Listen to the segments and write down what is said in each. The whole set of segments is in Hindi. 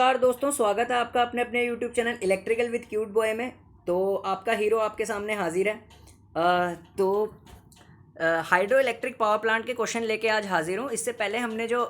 नमस्कार दोस्तों, स्वागत है आपका अपने अपने YouTube channel electrical with cute boy में। तो आपका हीरो आपके सामने हाजिर है। तो हाइड्रो इलेक्ट्रिक पावर प्लांट के क्वेश्चन लेके आज हाजिर हूँ। इससे पहले हमने जो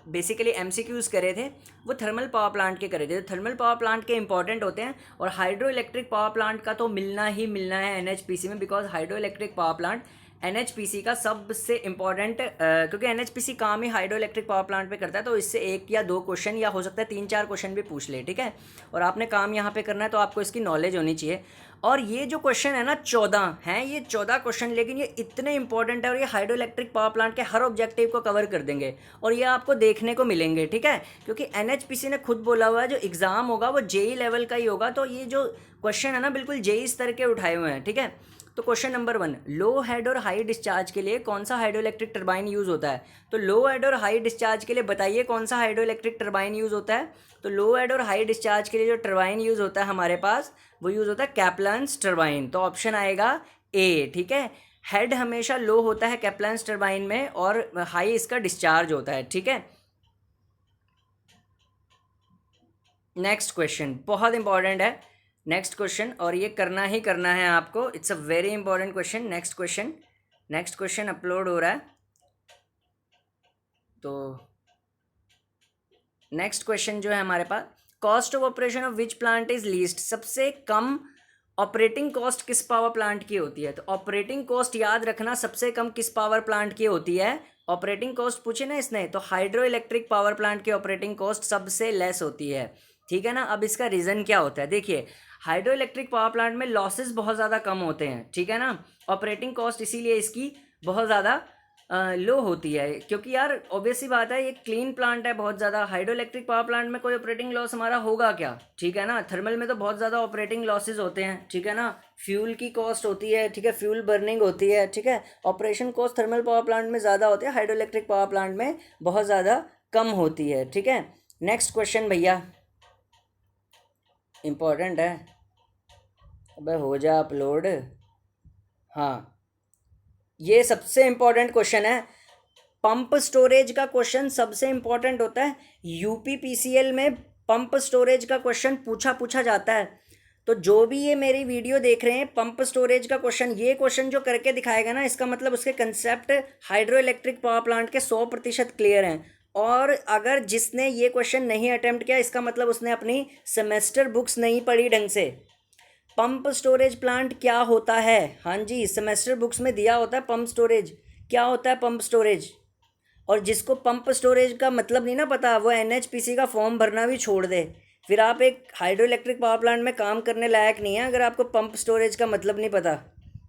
बेसिकली एमसीक्यूज़ करे थे वो थर्मल पावर प्लांट के करे थे। तो थर्मल पावर प्लांट के इंपॉर्टेंट होते हैं और हाइड्रो इलेक्ट्रिक पावर प्लांट का तो मिलना ही मिलना है एनएचपीसी में, because hydro electric power plant NHPC का सबसे इम्पॉर्टेंट, क्योंकि एनएचपीसी काम ही हाइड्रो इलेक्ट्रिक पावर प्लांट पे करता है। तो इससे एक या दो क्वेश्चन या हो सकता है 3-4 क्वेश्चन भी पूछ ले, ठीक है। और आपने काम यहाँ पे करना है तो आपको इसकी नॉलेज होनी चाहिए। और ये जो क्वेश्चन है ना 14 हैं, ये 14 क्वेश्चन, लेकिन ये इतने इंपॉर्टेंट है और ये हाइड्रो इलेक्ट्रिक पावर प्लांट के हर ऑब्जेक्टिव को कवर कर देंगे और ये आपको देखने को मिलेंगे, ठीक है। क्योंकि एनएचपीसी ने खुद बोला हुआ है जो एग्ज़ाम होगा वो जेई लेवल का ही होगा। तो ये जो क्वेश्चन है ना बिल्कुल जेई स्तर के उठाए हुए हैं, ठीक है। तो क्वेश्चन नंबर 1, लो हेड और हाई डिस्चार्ज के लिए कौन सा हाइड्रो इलेक्ट्रिक टर्बाइन यूज़ होता है। तो लो हेड और हाई डिस्चार्ज के लिए बताइए कौन सा हाइड्रो इलेक्ट्रिक टर्बाइन यूज़ होता है। तो लो हेड और हाई डिस्चार्ज के लिए जो टर्बाइन यूज़ होता है हमारे पास वो यूज़ होता है कैप्लान्स टर्बाइन। तो ऑप्शन आएगा ए, ठीक है। हेड हमेशा लो होता है कैप्लान्स टर्बाइन में और हाई इसका डिस्चार्ज होता है, ठीक है। नेक्स्ट क्वेश्चन बहुत इंपॉर्टेंट है, नेक्स्ट क्वेश्चन, और ये करना ही करना है आपको। It's a very important question. Next question upload हो रहा है। तो नेक्स्ट क्वेश्चन जो है हमारे पास, cost of operation of which plant is least. सबसे कम ऑपरेटिंग कॉस्ट किस पावर प्लांट की होती है। तो ऑपरेटिंग कॉस्ट याद रखना सबसे कम किस पावर प्लांट की होती है। ऑपरेटिंग कॉस्ट पूछे ना इसने, तो हाइड्रो इलेक्ट्रिक पावर प्लांट की ऑपरेटिंग कॉस्ट सबसे लेस होती है, ठीक है ना। अब इसका रीज़न क्या होता है, देखिए हाइड्रो इलेक्ट्रिक पावर प्लांट में लॉसेस बहुत ज़्यादा कम होते हैं, ठीक है ना। ऑपरेटिंग कॉस्ट इसीलिए इसकी बहुत ज़्यादा लो होती है, क्योंकि यार ऑब्वियस सी बात है ये क्लीन प्लांट है बहुत ज़्यादा। हाइड्रो इलेक्ट्रिक पावर प्लांट में कोई ऑपरेटिंग लॉस हमारा होगा क्या, ठीक है ना। थर्मल में तो बहुत ज़्यादा ऑपरेटिंग लॉसेज होते हैं, ठीक है ना। फ्यूल की कॉस्ट होती है, ठीक है, फ्यूल बर्निंग होती है, ठीक है। Operation cost thermal power plant में ज़्यादा होती है, हाइड्रो इलेक्ट्रिक पावर प्लांट में बहुत ज़्यादा कम होती है, ठीक है। नेक्स्ट क्वेश्चन भैया इम्पोर्टेंट है, अबे हो जा अपलोड। हाँ, ये सबसे इम्पोर्टेंट क्वेश्चन है। पंप स्टोरेज का क्वेश्चन सबसे इम्पोर्टेंट होता है। यूपीपीसीएल में पंप स्टोरेज का क्वेश्चन पूछा जाता है। तो जो भी ये मेरी वीडियो देख रहे हैं, पंप स्टोरेज का क्वेश्चन, ये क्वेश्चन जो करके दिखाएगा ना, इसका मतलब उसके concept hydro electric power plant के 100% क्लियर हैं। और अगर जिसने ये क्वेश्चन नहीं अटेम्प्ट किया, इसका मतलब उसने अपनी सेमेस्टर बुक्स नहीं पढ़ी ढंग से। पंप स्टोरेज प्लांट क्या होता है, हाँ जी, सेमेस्टर बुक्स में दिया होता है पंप स्टोरेज क्या होता है, पंप स्टोरेज। और जिसको पंप स्टोरेज का मतलब नहीं ना पता, वो एनएचपीसी का फॉर्म भरना भी छोड़ दे। फिर आप एक हाइड्रो इलेक्ट्रिक पावर प्लांट में काम करने लायक नहीं है अगर आपको पंप स्टोरेज का मतलब नहीं पता,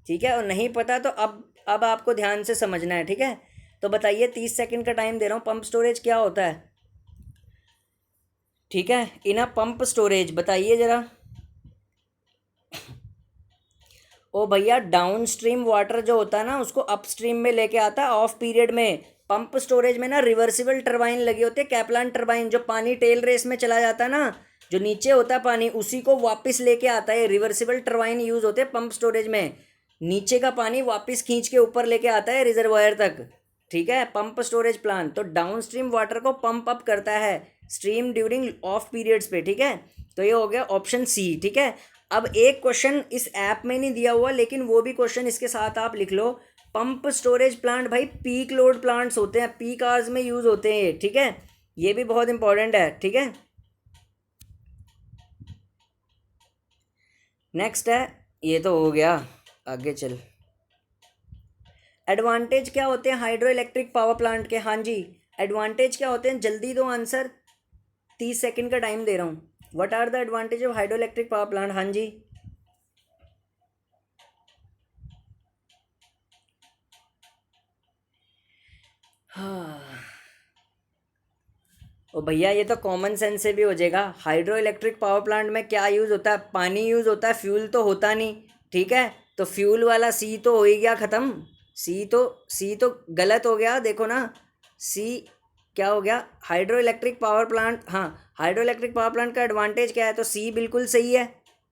ठीक है। और नहीं पता तो अब आपको ध्यान से समझना है, ठीक है। तो बताइए, 30 सेकंड का टाइम दे रहा हूँ, पंप स्टोरेज क्या होता है, ठीक है। इन पंप स्टोरेज बताइए ज़रा। ओ भैया, डाउन स्ट्रीम वाटर जो होता है ना उसको अप स्ट्रीम में लेके आता है ऑफ पीरियड में। पंप स्टोरेज में ना रिवर्सिबल टरबाइन लगी होती है, कैप्लान टरबाइन, जो पानी टेल रेस में चला जाता है ना, जो नीचे होता है पानी उसी को वापस लेके आता है। रिवर्सिबल टरबाइन यूज़ होते हैं पंप स्टोरेज में, नीचे का पानी वापस खींच के ऊपर लेके आता है रिजर्वायर तक, ठीक है। पंप स्टोरेज प्लांट तो डाउन स्ट्रीम वाटर को पंप अप करता है स्ट्रीम ड्यूरिंग ऑफ पीरियड्स पे, ठीक है। तो ये हो गया ऑप्शन सी, ठीक है। अब एक क्वेश्चन इस ऐप में नहीं दिया हुआ, लेकिन वो भी क्वेश्चन इसके साथ आप लिख लो। पंप स्टोरेज प्लांट भाई पीक लोड प्लांट्स होते हैं, पीक आवर्स में यूज़ होते हैं ये, ठीक है। ये भी बहुत इंपॉर्टेंट है, ठीक है। नेक्स्ट है, ये तो हो गया, आगे चल। एडवांटेज क्या होते हैं हाइड्रो इलेक्ट्रिक पावर प्लांट के, हाँ जी, एडवांटेज क्या होते हैं, जल्दी दो आंसर, 30 सेकंड का टाइम दे रहा हूँ। What are the advantage of hydro electric power plant, हाँ जी। हाँ ओ भैया, ये तो कॉमन सेंस से भी हो जाएगा। हाइड्रो इलेक्ट्रिक पावर प्लांट में क्या यूज़ होता है, पानी यूज़ होता है, फ्यूल तो होता नहीं, ठीक है। तो फ्यूल वाला सी तो हो ही गया ख़त्म। सी तो गलत हो गया, देखो ना, सी क्या हो गया, हाइड्रो इलेक्ट्रिक पावर प्लांट, हाँ, हाइड्रो इलेक्ट्रिक पावर प्लांट का एडवांटेज क्या है, तो सी बिल्कुल सही है,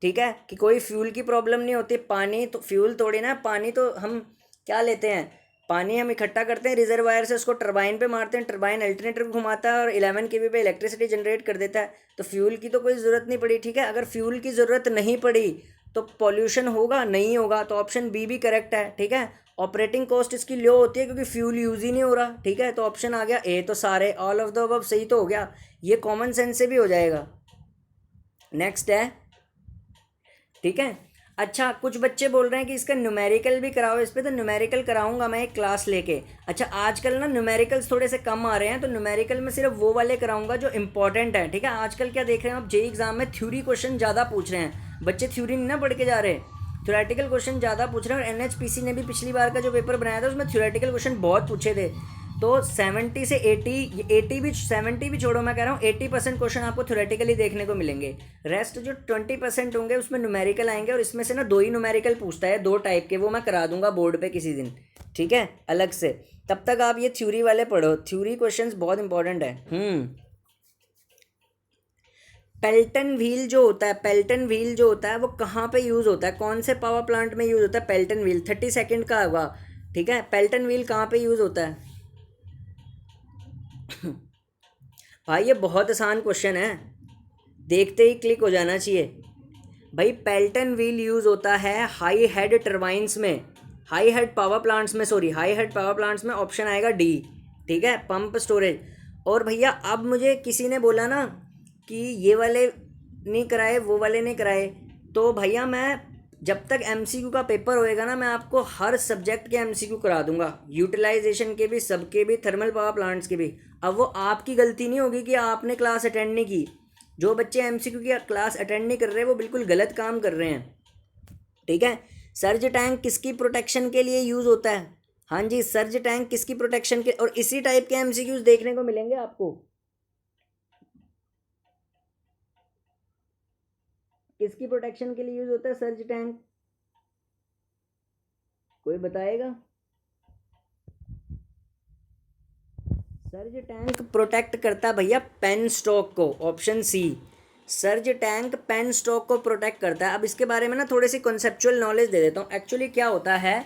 ठीक है, कि कोई फ्यूल की प्रॉब्लम नहीं होती। पानी तो फ्यूल थोड़ी ना, पानी तो हम क्या लेते हैं, पानी हम इकट्ठा करते हैं रिजर्वायर से, उसको टरबाइन पे मारते हैं, टरबाइन अल्टरनेटर को घुमाता है और 11 kV पे इलेक्ट्रिसिटी जनरेट कर देता है। तो फ्यूल की तो कोई ज़रूरत नहीं पड़ी, ठीक है। अगर फ्यूल की ज़रूरत नहीं पड़ी तो पॉल्यूशन होगा नहीं होगा, तो ऑप्शन बी भी करेक्ट है, ठीक है। ऑपरेटिंग कॉस्ट इसकी लो होती है क्योंकि फ्यूल यूज़ ही नहीं हो रहा, ठीक है। तो ऑप्शन आ गया ए, तो सारे ऑल ऑफ द अबव सही तो हो गया, ये कॉमन सेंस से भी हो जाएगा। नेक्स्ट है, ठीक है। अच्छा, कुछ बच्चे बोल रहे हैं कि इसका न्यूमेरिकल भी कराओ इस पर, तो न्यूमेरिकल कराऊंगा मैं एक क्लास लेके। अच्छा, आजकल ना न्यूमेरिकल्स थोड़े से कम आ रहे हैं, तो न्यूमेरिकल में सिर्फ वो वाले कराऊंगा जो इंपॉर्टेंट है, ठीक है। आजकल क्या देख रहे हैं आप, जेईई एग्जाम में थ्योरी क्वेश्चन ज़्यादा पूछ रहे हैं बच्चे, थ्योरी नहीं ना पढ़ के जा रहे, थ्योरेटिकल क्वेश्चन ज़्यादा पूछ रहे हैं। और एनएचपीसी ने भी पिछली बार का जो पेपर बनाया था उसमें थ्योरेटिकल क्वेश्चन बहुत पूछे थे। तो 70 से 80 भी, 70 भी छोड़ो, मैं कह रहा हूँ 80% क्वेश्चन आपको थ्योरेटिकली देखने को मिलेंगे। रेस्ट जो 20% होंगे उसमें न्यूमेरिकल आएंगे, और इसमें से ना 2 ही न्यूमेरिकल पूछता है, 2 टाइप के, वो मैं करा दूंगा बोर्ड पे किसी दिन, ठीक है, अलग से। तब तक आप ये थ्योरी वाले पढ़ो, थ्योरी क्वेश्चंस बहुत इंपॉर्टेंट है। पेल्टन व्हील जो होता है, पेल्टन व्हील जो होता है वो कहाँ पे यूज़ होता है, कौन से पावर प्लांट में यूज़ होता है पेल्टन व्हील? 30 सेकंड का होगा, ठीक है। पेल्टन व्हील कहाँ पे यूज़ होता है? भाई ये बहुत आसान क्वेश्चन है, देखते ही क्लिक हो जाना चाहिए। भाई पेल्टन व्हील यूज़ होता है हाई हेड टरबाइंस में, हाई हेड पावर प्लांट्स में, sorry high head power plants में, ऑप्शन आएगा डी, ठीक है, पंप स्टोरेज। और भैया अब मुझे किसी ने बोला ना कि ये वाले नहीं कराए वो वाले नहीं कराए, तो भैया मैं जब तक एमसीक्यू का पेपर होएगा ना, मैं आपको हर सब्जेक्ट के एमसीक्यू करा दूंगा, यूटिलाइजेशन के भी, सबके भी, थर्मल पावर प्लांट्स के भी। अब वो आपकी गलती नहीं होगी कि आपने क्लास अटेंड नहीं की। जो बच्चे एमसीक्यू की क्लास अटेंड नहीं कर रहे वो बिल्कुल गलत काम कर रहे हैं, ठीक है। सर्ज टैंक किसकी प्रोटेक्शन के लिए यूज़ होता है? हाँ जी, सर्ज टैंक किसकी प्रोटेक्शन के, और इसी टाइप के एमसीक्यूज देखने को मिलेंगे आपको। किसकी प्रोटेक्शन के लिए यूज़ होता है सर्ज टैंक? कोई बताएगा? सर्ज टैंक प्रोटेक्ट करता है भैया पेन स्टॉक को, option C, surge tank penstock को प्रोटेक्ट करता है। अब इसके बारे में ना थोड़ी सी कॉन्सेप्चुअल नॉलेज दे देता हूँ। एक्चुअली क्या होता है,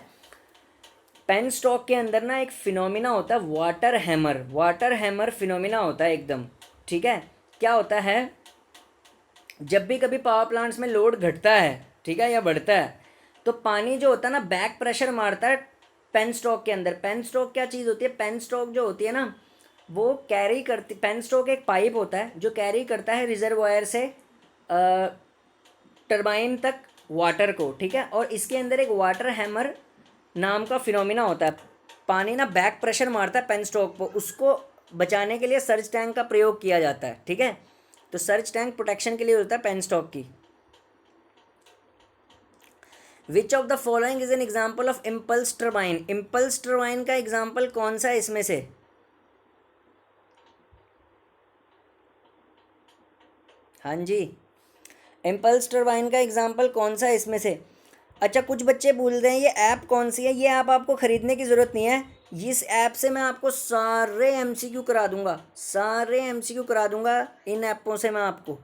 पेन स्टॉक के अंदर ना एक फिनोमिना होता है water hammer, water hammer phenomena होता है एकदम, ठीक है। क्या होता है, जब भी कभी पावर प्लांट्स में लोड घटता है, ठीक है, या बढ़ता है, तो पानी जो होता है ना बैक प्रेशर मारता है पेन स्टॉक के अंदर। पेन स्टॉक क्या चीज़ होती है, पेन स्टॉक जो होती है ना वो कैरी करती, पेन स्टॉक एक पाइप होता है जो कैरी करता है रिजर्वायर से टरबाइन तक वाटर को, ठीक है। और इसके अंदर एक वाटर हैमर नाम का फिनोमिना होता है, पानी ना बैक प्रेशर मारता है पेन स्टॉक को, उसको बचाने के लिए सर्ज टैंक का प्रयोग किया जाता है, ठीक है। तो सर्ज टैंक प्रोटेक्शन के लिए होता है पेन स्टॉक की। Which of the following is an example of impulse turbine? Impulse turbine का एग्जाम्पल कौन सा है इसमें से? हाँ जी, इम्पल्स टर्बाइन का एग्जाम्पल कौन सा है इसमें से? अच्छा, कुछ बच्चे भूल रहे हैं ये ऐप कौन सी है। ये ऐप आपको ख़रीदने की ज़रूरत नहीं है, इस ऐप से मैं आपको सारे एमसीक्यू करा दूंगा, सारे एमसीक्यू करा दूंगा इन ऐपों से मैं आपको,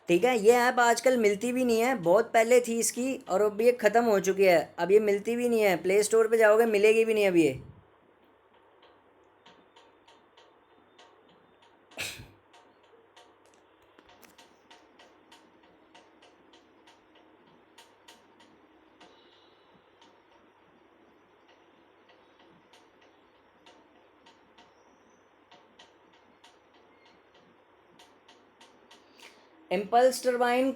ठीक है। ये ऐप आजकल मिलती भी नहीं है, बहुत पहले थी इसकी और अब ये ख़त्म हो चुकी है, अब ये मिलती भी नहीं है, प्ले स्टोर पे जाओगे मिलेगी भी नहीं अब ये। इम्पल्स टर्बाइन,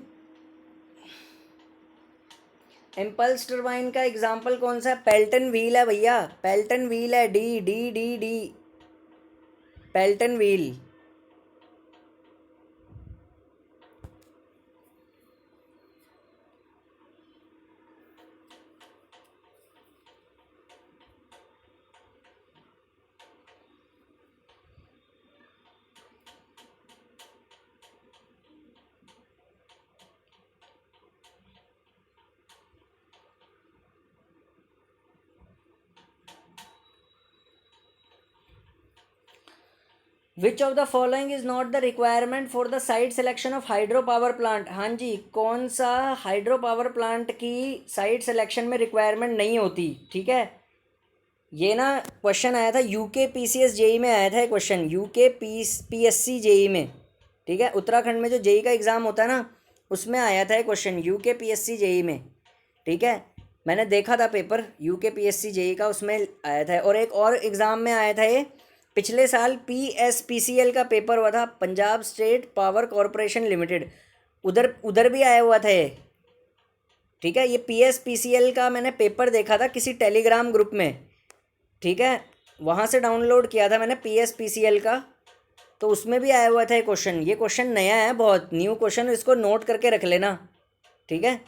इम्पल्स टर्बाइन का एग्जाम्पल कौन सा है? पेल्टन व्हील है भैया, पेल्टन व्हील है, D D D D, Pelton wheel. Which of the following is not the requirement for the site selection of hydro power plant? हाँ जी, कौन सा हाइड्रो पावर प्लांट की साइट सिलेक्शन में रिक्वायरमेंट नहीं होती, ठीक है। ये ना क्वेश्चन आया था यूके पीसीएस जेई में, आया था ये क्वेश्चन यूके पीएससी जेई में, ठीक है। उत्तराखंड में जो जेई का एग्ज़ाम होता है ना, उसमें आया था ये क्वेश्चन यूके पीएससी जेई में, ठीक है। मैंने देखा था पेपर यूके पीएससी जेई का, उसमें आया था। और एक और एग्ज़ाम में आया था ये पिछले साल, पीएसपीसीएल का पेपर हुआ था, Punjab state power corporation limited, उधर उधर भी आया हुआ था ये, ठीक है। ये पीएसपीसीएल का मैंने पेपर देखा था किसी टेलीग्राम ग्रुप में, ठीक है, वहाँ से डाउनलोड किया था मैंने पीएसपीसीएल का, तो उसमें भी आया हुआ था ये क्वेश्चन। ये क्वेश्चन नया है, बहुत न्यू क्वेश्चन, इसको नोट करके रख लेना, ठीक है।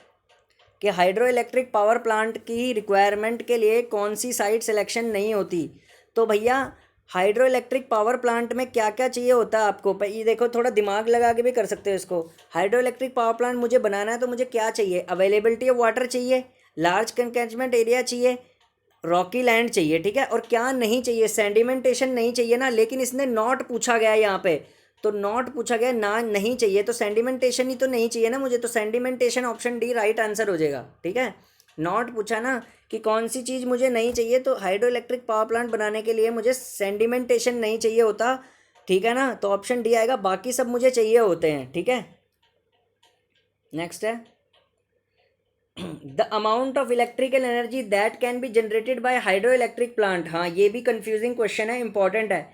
कि हाइड्रो इलेक्ट्रिक पावर प्लांट की रिक्वायरमेंट के लिए कौन सी साइट सिलेक्शन नहीं होती। तो भैया हाइड्रो इलेक्ट्रिक पावर प्लांट में क्या क्या चाहिए होता है आपको, ये देखो, थोड़ा दिमाग लगा के भी कर सकते हो इसको। हाइड्रो इलेक्ट्रिक पावर प्लांट मुझे बनाना है तो मुझे क्या चाहिए, अवेलेबिलिटी ऑफ वाटर चाहिए, लार्ज कैचमेंट एरिया चाहिए, रॉकी लैंड चाहिए, ठीक है। और क्या नहीं चाहिए, सेडिमेंटेशन नहीं चाहिए ना, लेकिन इसने नॉट पूछा गया है यहाँ पे, तो नॉट पूछा गया ना, नहीं चाहिए, तो सेडिमेंटेशन ही तो नहीं चाहिए ना मुझे, तो sedimentation option D right answer हो जाएगा, ठीक है। नॉट पूछा ना कि कौन सी चीज़ मुझे नहीं चाहिए, तो हाइड्रो इलेक्ट्रिक पावर प्लांट बनाने के लिए मुझे सेडिमेंटेशन नहीं चाहिए होता, ठीक है ना, तो ऑप्शन डी आएगा। बाकी सब मुझे चाहिए होते हैं, ठीक है। नेक्स्ट है the amount of electrical energy that can be generated by hydro electric plant. हाँ, ये भी कंफ्यूजिंग क्वेश्चन है, इंपॉर्टेंट है।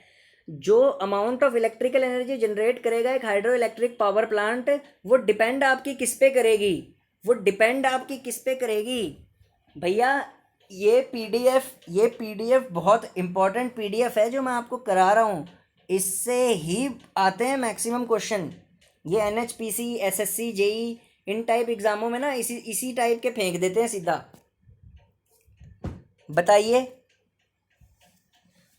जो amount of electrical energy generate करेगा एक हाइड्रो इलेक्ट्रिक पावर प्लांट, वो डिपेंड आपकी किस पे करेगी, वो डिपेंड आपकी किस पे करेगी भैया। ये पीडीएफ बहुत इंपॉर्टेंट पीडीएफ है जो मैं आपको करा रहा हूँ, इससे ही आते हैं मैक्सिमम क्वेश्चन। ये एनएचपीसी, एसएससी, जेई, इन टाइप एग्जामों में ना इसी टाइप के फेंक देते हैं सीधा। बताइए,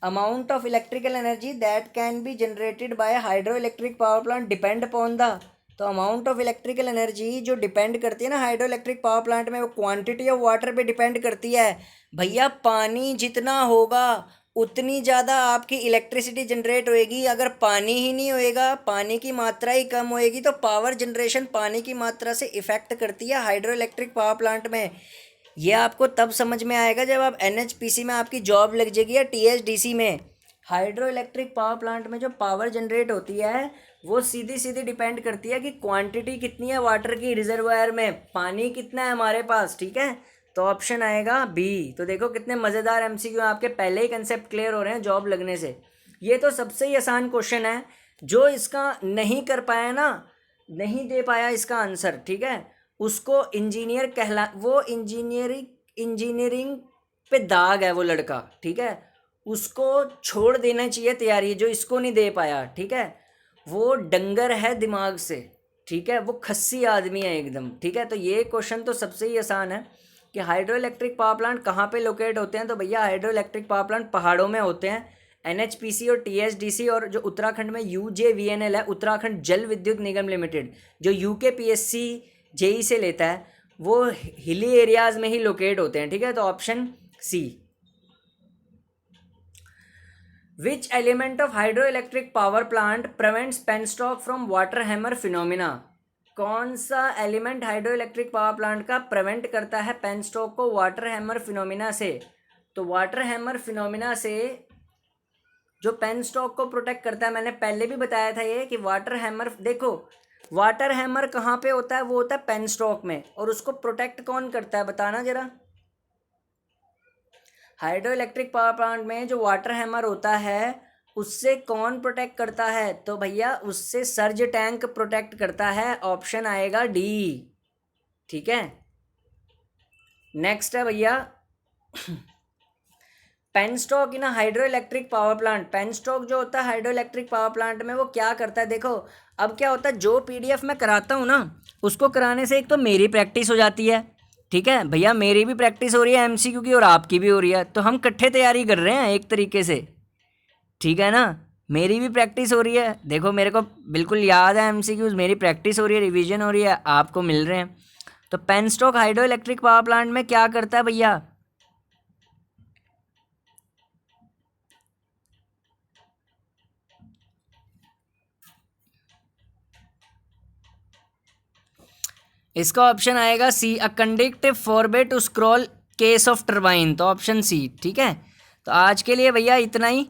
amount of electrical energy that can be generated by hydro electric power plant depend upon the, तो अमाउंट ऑफ इलेक्ट्रिकल एनर्जी जो डिपेंड करती है ना हाइड्रो इलेक्ट्रिक पावर प्लांट में, वो क्वांटिटी ऑफ वाटर पे डिपेंड करती है भैया। पानी जितना होगा उतनी ज़्यादा आपकी इलेक्ट्रिसिटी जनरेट होएगी। अगर पानी ही नहीं होएगा, पानी की मात्रा ही कम होएगी, तो पावर जनरेशन पानी की मात्रा से इफ़ेक्ट करती है हाइड्रो इलेक्ट्रिक पावर प्लांट में। ये आपको तब समझ में आएगा जब आप एनएचपीसी में आपकी जॉब लग जाएगी या टीएचडीसी में। हाइड्रो इलेक्ट्रिक पावर प्लांट में जो पावर जनरेट होती है वो सीधी सीधी डिपेंड करती है कि क्वांटिटी कितनी है वाटर की, रिजर्वायर में पानी कितना है हमारे पास, ठीक है। तो ऑप्शन आएगा बी। तो देखो कितने मज़ेदार एमसीक्यू, आपके पहले ही कंसेप्ट क्लियर हो रहे हैं जॉब लगने से। ये तो सबसे ही आसान क्वेश्चन है, जो इसका नहीं कर पाया ना, नहीं दे पाया इसका आंसर, ठीक है, उसको इंजीनियर वो इंजीनियरिंग पे दाग है वो लड़का, ठीक है, उसको छोड़ देना चाहिए तैयारी, जो इसको नहीं दे पाया, ठीक है। वो डंगर है दिमाग से, ठीक है, वो खस्सी आदमी है एकदम, ठीक है। तो ये क्वेश्चन तो सबसे ही आसान है कि हाइड्रो इलेक्ट्रिक पावर प्लांट कहाँ पे लोकेट होते हैं। तो भैया हाइड्रो इलेक्ट्रिक पावर प्लांट पहाड़ों में होते हैं। एनएचपीसी और टीएचडीसी, और जो उत्तराखंड में यूजेवीएनएल है, उत्तराखंड जल विद्युत निगम लिमिटेड, जो यूके पीएससी जेई से लेता है, वो हिली एरियाज में ही लोकेट होते हैं, ठीक है। तो option C. Which element of hydro electric power plant prevents penstock from water hammer phenomena. कौन सा element hydro electric power plant का प्रिवेंट करता है पेनस्टॉक को वाटर हैमर फिनोमिना से। तो वाटर हैमर फिनोमिना से जो पेनस्टॉक को प्रोटेक्ट करता है, मैंने पहले भी बताया था ये कि वाटर हैमर, देखो वाटर हैमर कहाँ पे होता है, वो होता है पेनस्टॉक में, और उसको प्रोटेक्ट कौन करता है बताना जरा। हाइड्रो इलेक्ट्रिक पावर प्लांट में जो वाटर हैमर होता है उससे कौन प्रोटेक्ट करता है, तो भैया उससे सर्ज टैंक प्रोटेक्ट करता है, ऑप्शन आएगा डी, ठीक है। नेक्स्ट है भैया पेनस्टॉक इन hydro electric power plant. Penstock जो होता है हाइड्रो इलेक्ट्रिक पावर प्लांट में, वो क्या करता है, देखो अब क्या होता है, जो पीडीएफ मैं कराता हूँ ना, उसको कराने से एक तो मेरी प्रैक्टिस हो जाती है, ठीक है भैया, मेरी भी प्रैक्टिस हो रही है एमसीक्यू की और आपकी भी हो रही है, तो हम इकट्ठे तैयारी कर रहे हैं एक तरीके से, ठीक है ना। मेरी भी प्रैक्टिस हो रही है, देखो मेरे को बिल्कुल याद है एमसीक्यूज, मेरी प्रैक्टिस हो रही है, रिवीजन हो रही है, आपको मिल रहे हैं। तो penstock hydro electric power plant में क्या करता है भैया, इसका ऑप्शन आएगा C, a conductive forebay to scroll case of turbine, तो ऑप्शन सी, ठीक है। तो आज के लिए भैया इतना ही,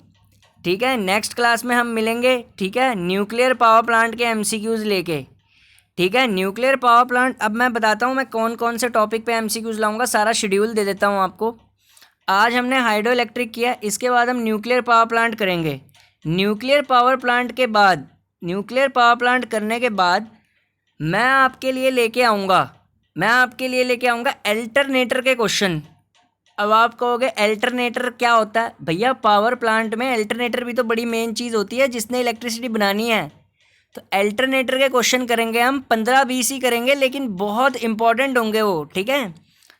ठीक है। नेक्स्ट क्लास में हम मिलेंगे, ठीक है, न्यूक्लियर पावर प्लांट के एमसीक्यूज़ लेके, ठीक है। न्यूक्लियर पावर प्लांट, अब मैं बताता हूँ मैं कौन कौन से टॉपिक पे एमसीक्यूज़ लाऊंगा, सारा शेड्यूल दे देता हूँ आपको। आज हमने हाइड्रो इलेक्ट्रिक किया, इसके बाद हम न्यूक्लियर पावर प्लांट करेंगे। न्यूक्लियर पावर प्लांट के बाद, न्यूक्लियर पावर प्लांट करने के बाद मैं आपके लिए लेके आऊँगा अल्टरनेटर के क्वेश्चन। अब आप कहोगे अल्टरनेटर क्या होता है? भैया पावर प्लांट में अल्टरनेटर भी तो बड़ी मेन चीज़ होती है जिसने इलेक्ट्रिसिटी बनानी है। तो अल्टरनेटर के क्वेश्चन करेंगे हम, 15-20 ही करेंगे लेकिन बहुत इंपॉर्टेंट होंगे वो, ठीक है।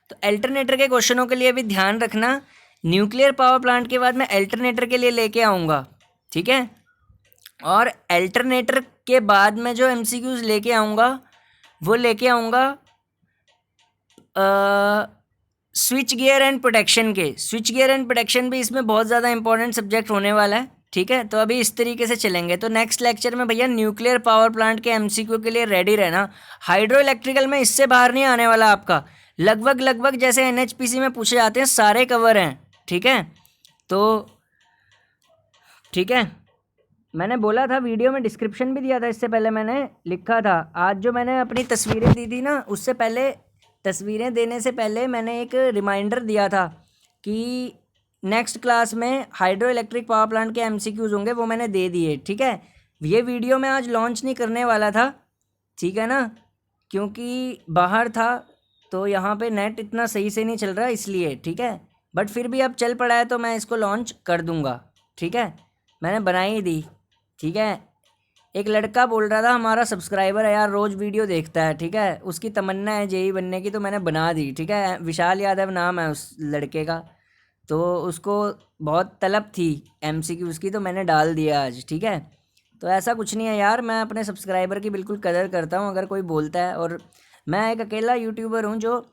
तो अल्टरनेटर के क्वेश्चनों के लिए भी ध्यान रखना। न्यूक्लियर पावर प्लांट के बाद मैं अल्टरनेटर के लिए लेके आऊँगा, ठीक है। और अल्टरनेटर के बाद मैं जो एमसीक्यूज़ लेके आऊँगा वो लेके आऊँगा स्विच गियर एंड प्रोटेक्शन के। स्विच गियर एंड प्रोटेक्शन भी इसमें बहुत ज़्यादा इंपॉर्टेंट सब्जेक्ट होने वाला है, ठीक है। तो अभी इस तरीके से चलेंगे। तो नेक्स्ट लेक्चर में भैया न्यूक्लियर पावर प्लांट के एमसीक्यू के लिए रेडी रहना। हाइड्रो इलेक्ट्रिकल में इससे बाहर नहीं आने वाला आपका, लगभग जैसे एनएचपीसी में पूछे जाते हैं सारे कवर हैं, ठीक है। तो ठीक है, मैंने बोला था वीडियो में, डिस्क्रिप्शन भी दिया था, इससे पहले मैंने लिखा था। आज जो मैंने अपनी तस्वीरें दी थी ना, उससे पहले, तस्वीरें देने से पहले मैंने एक रिमाइंडर दिया था कि नेक्स्ट क्लास में हाइड्रो इलेक्ट्रिक पावर प्लांट के एमसीक्यूज़ होंगे, वो मैंने दे दिए, ठीक है। ये वीडियो मैं आज लॉन्च नहीं करने वाला था, ठीक है ना, क्योंकि बाहर था तो यहाँ पे नेट इतना सही से नहीं चल रहा इसलिए, ठीक है। बट फिर भी अब चल पड़ा है तो मैं इसको लॉन्च कर दूँगा, ठीक है। मैंने बनाई दी, ठीक है। एक लड़का बोल रहा था हमारा सब्सक्राइबर है यार, रोज़ वीडियो देखता है, ठीक है, उसकी तमन्ना है जेई बनने की, तो मैंने बना दी, ठीक है। विशाल यादव नाम है उस लड़के का, तो उसको बहुत तलब थी एमसीक्यूज़ की, तो मैंने डाल दिया आज, ठीक है। तो ऐसा कुछ नहीं है यार, मैं अपने सब्सक्राइबर की बिल्कुल कदर करता हूँ अगर कोई बोलता है। और मैं एक अकेला यूट्यूबर हूँ जो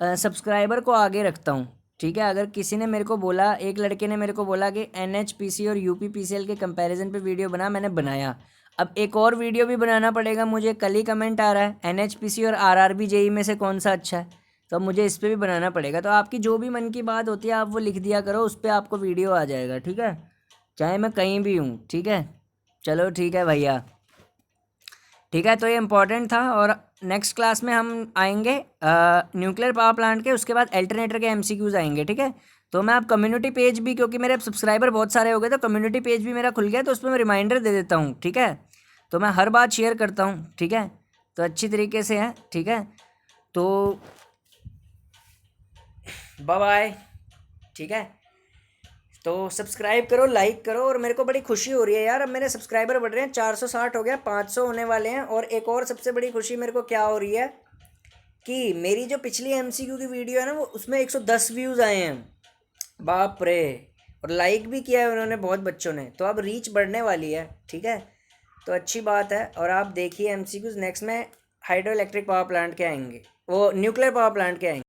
सब्सक्राइबर को आगे रखता हूँ, ठीक है। अगर किसी ने मेरे को बोला, एक लड़के ने मेरे को बोला कि एनएचपीसी और यूपीपीसीएल के कंपैरिजन पे वीडियो बना, मैंने बनाया। अब एक और वीडियो भी बनाना पड़ेगा मुझे, कल ही कमेंट आ रहा है एनएचपीसी और आरआरबी जेई में से कौन सा अच्छा है, तो अब मुझे इस पर भी बनाना पड़ेगा। तो आपकी जो भी मन की बात होती है आप वो लिख दिया करो, उस पर आपको वीडियो आ जाएगा, ठीक है, चाहे मैं कहीं भी हूँ, ठीक है। चलो ठीक है भैया, ठीक है। तो ये इम्पोर्टेंट था। और नेक्स्ट क्लास में हम आएंगे न्यूक्लियर पावर प्लांट के, उसके बाद अल्टरनेटर के एमसीक्यूज़ आएंगे, ठीक है। तो मैं अब कम्युनिटी पेज भी, क्योंकि मेरे अब सब्सक्राइबर बहुत सारे हो गए तो कम्युनिटी पेज भी मेरा खुल गया, तो उस पर मैं रिमाइंडर दे देता हूँ, ठीक है। तो मैं हर बात शेयर करता हूँ, ठीक है, तो अच्छी तरीके से है, ठीक है। तो बाय बाय, ठीक है। तो सब्सक्राइब करो, लाइक करो, और मेरे को बड़ी खुशी हो रही है यार, अब मेरे सब्सक्राइबर बढ़ रहे हैं, 460 हो गया, 500 होने वाले हैं। और एक और सबसे बड़ी खुशी मेरे को क्या हो रही है कि मेरी जो पिछली एमसीक्यू की वीडियो है ना, वो उसमें 110 व्यूज़ आए हैं, बाप रे। और लाइक भी किया है उन्होंने बहुत बच्चों ने, तो अब रीच बढ़ने वाली है, ठीक है। तो अच्छी बात है। और आप देखिए एमसीक्यूज़ नेक्स्ट में हाइड्रो इलेक्ट्रिक पावर प्लांट के आएंगे, वो न्यूक्लियर पावर प्लांट के आएंगे।